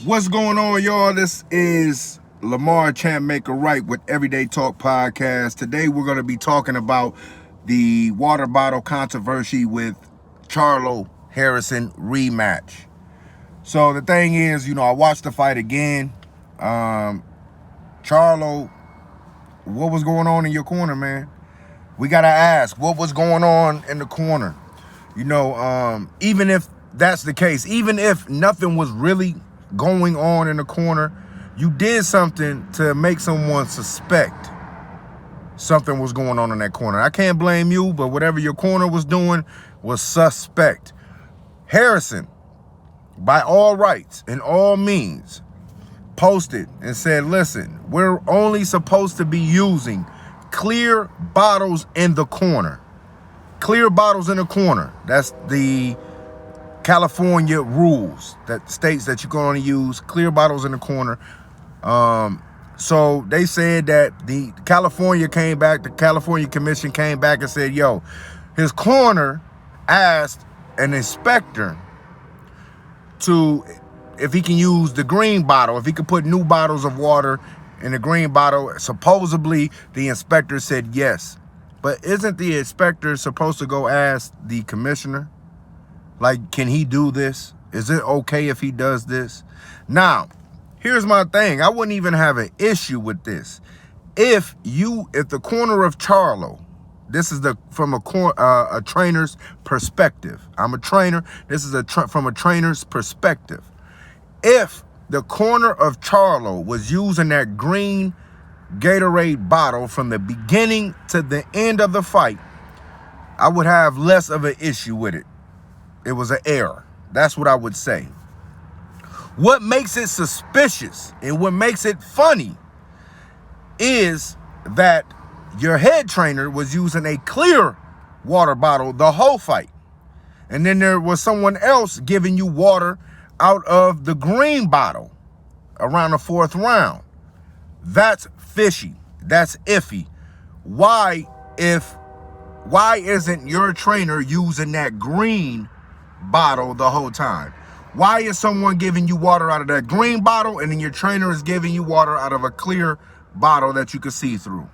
What's going on, y'all? This is Lamar Champ Maker Right with Everyday Talk Podcast. Today we're going to be talking about the water bottle controversy with Charlo Harrison rematch. So the thing is, I watched the fight again. Charlo, what was going on in your corner, man? We got to ask, what was going on in the corner? Even if that's the case, even if nothing was really going on in the corner, you did something to make someone suspect something was going on in that corner. I can't blame you, but whatever your corner was doing was suspect. Harrison, by all rights and all means, posted and said, listen, we're only supposed to be using clear bottles in the corner. Clear bottles in the corner. That's the California rules that states that you're going to use clear bottles in the corner. So they said that the California Commission came back and said, yo, his corner asked an inspector if he can use the green bottle, if he could put new bottles of water in the green bottle. Supposedly the inspector said yes. But isn't the inspector supposed to go ask the commissioner? Like, can he do this? Is it okay if he does this? Now, here's my thing. I wouldn't even have an issue with this. If the corner of Charlo, this is from a trainer's perspective. I'm a trainer. This is from a trainer's perspective. If the corner of Charlo was using that green Gatorade bottle from the beginning to the end of the fight, I would have less of an issue with it. It was an error. That's what I would say. What makes it suspicious and what makes it funny is that your head trainer was using a clear water bottle the whole fight. And then there was someone else giving you water out of the green bottle around the fourth round. That's fishy. That's iffy. Why isn't your trainer using that green bottle the whole time? Why is someone giving you water out of that green bottle and then your trainer is giving you water out of a clear bottle that you can see through?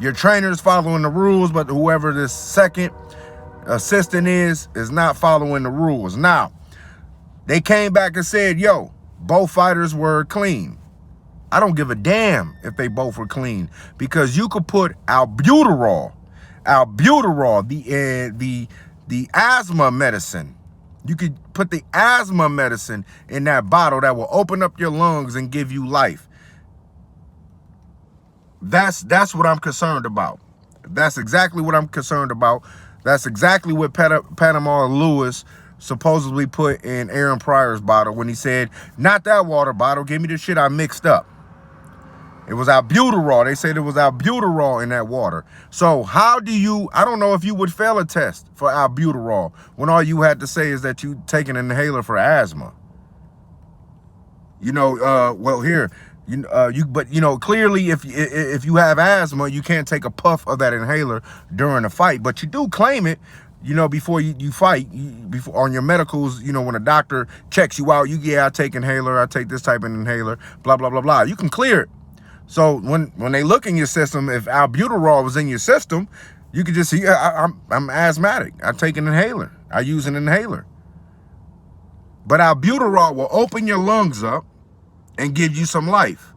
Your trainer is following the rules, but whoever this second assistant is not following the rules. Now, they came back and said, yo, both fighters were clean. I don't give a damn if they both were clean, because you could put albuterol, the asthma medicine. You could put the asthma medicine in that bottle that will open up your lungs and give you life. That's what I'm concerned about. That's exactly what I'm concerned about. That's exactly what Panama Lewis supposedly put in Aaron Pryor's bottle when he said, not that water bottle, give me the shit I mixed up. It was albuterol. They said it was albuterol in that water. So I don't know if you would fail a test for albuterol when all you had to say is that you take an inhaler for asthma. Clearly if you have asthma, you can't take a puff of that inhaler during a fight, but you do claim it, before you fight, before on your medicals, when a doctor checks you out, I take inhaler, I take this type of inhaler, blah, blah, blah, blah. You can clear it. So when they look in your system, if albuterol was in your system, you could just see, I'm asthmatic. I take an inhaler. I use an inhaler. But albuterol will open your lungs up and give you some life.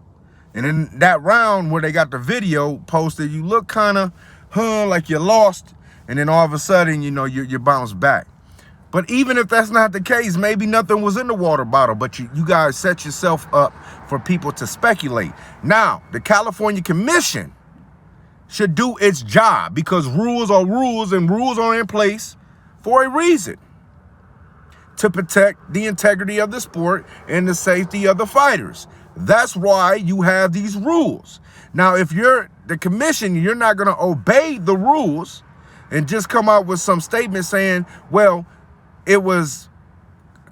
And in that round where they got the video posted, you look kind of, like you're lost. And then all of a sudden, you bounce back. But even if that's not the case, maybe nothing was in the water bottle, but you guys set yourself up for people to speculate. Now, the California Commission should do its job, because rules are rules and rules are in place for a reason, to protect the integrity of the sport and the safety of the fighters. That's why you have these rules. Now, if you're the commission, you're not going to obey the rules and just come out with some statement saying, well, it was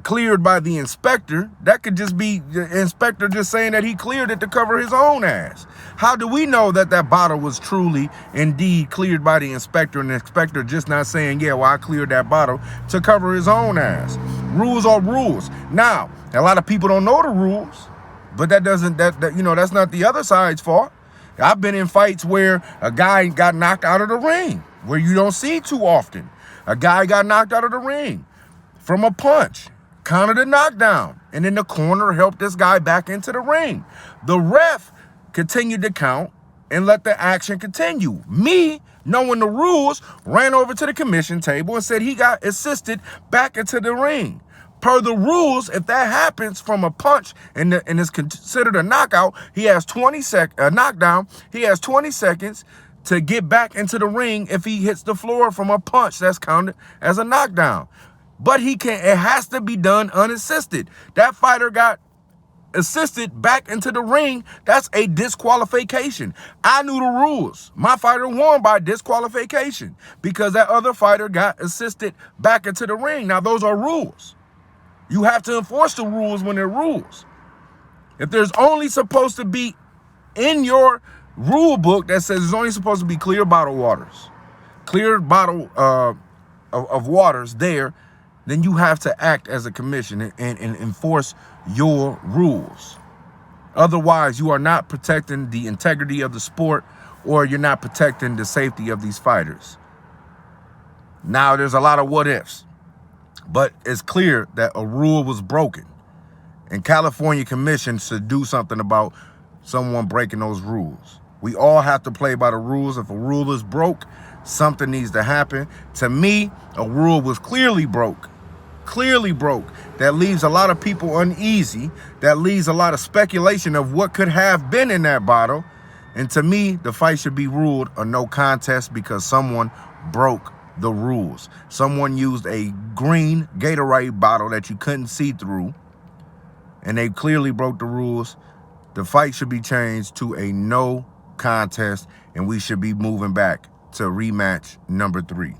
cleared by the inspector. That could just be the inspector just saying that he cleared it to cover his own ass. How do we know that that bottle was truly indeed cleared by the inspector, and the inspector just not saying, yeah, well, I cleared that bottle to cover his own ass? Rules are rules. Now, a lot of people don't know the rules, but that doesn't, you know, that's not the other side's fault. I've been in fights where a guy got knocked out of the ring, where you don't see too often. A guy got knocked out of the ring from a punch, counted a knockdown, and then the corner helped this guy back into the ring. The ref continued to count and let the action continue. Me, knowing the rules, ran over to the commission table and said he got assisted back into the ring. Per the rules, if that happens from a punch and is considered a knockout, he has 20 knockdown. He has 20 seconds to get back into the ring if he hits the floor from a punch that's counted as a knockdown. But he can't, it has to be done unassisted. That fighter got assisted back into the ring. That's a disqualification. I knew the rules. My fighter won by disqualification because that other fighter got assisted back into the ring. Now, those are rules. You have to enforce the rules when they're rules. If there's only supposed to be in your rule book that says there's only supposed to be clear bottle waters, clear bottle of waters there, then you have to act as a commission and enforce your rules. Otherwise, you are not protecting the integrity of the sport, or you're not protecting the safety of these fighters. Now, there's a lot of what ifs, but it's clear that a rule was broken, and California Commission should do something about someone breaking those rules. We all have to play by the rules. If a rule is broke, something needs to happen. To me, a rule was clearly broke. That leaves a lot of people uneasy. That leaves a lot of speculation of what could have been in that bottle. And to me, the fight should be ruled a no contest because someone broke the rules. Someone used a green Gatorade bottle that you couldn't see through, and they clearly broke the rules. The fight should be changed to a no contest, and we should be moving back to rematch number 3.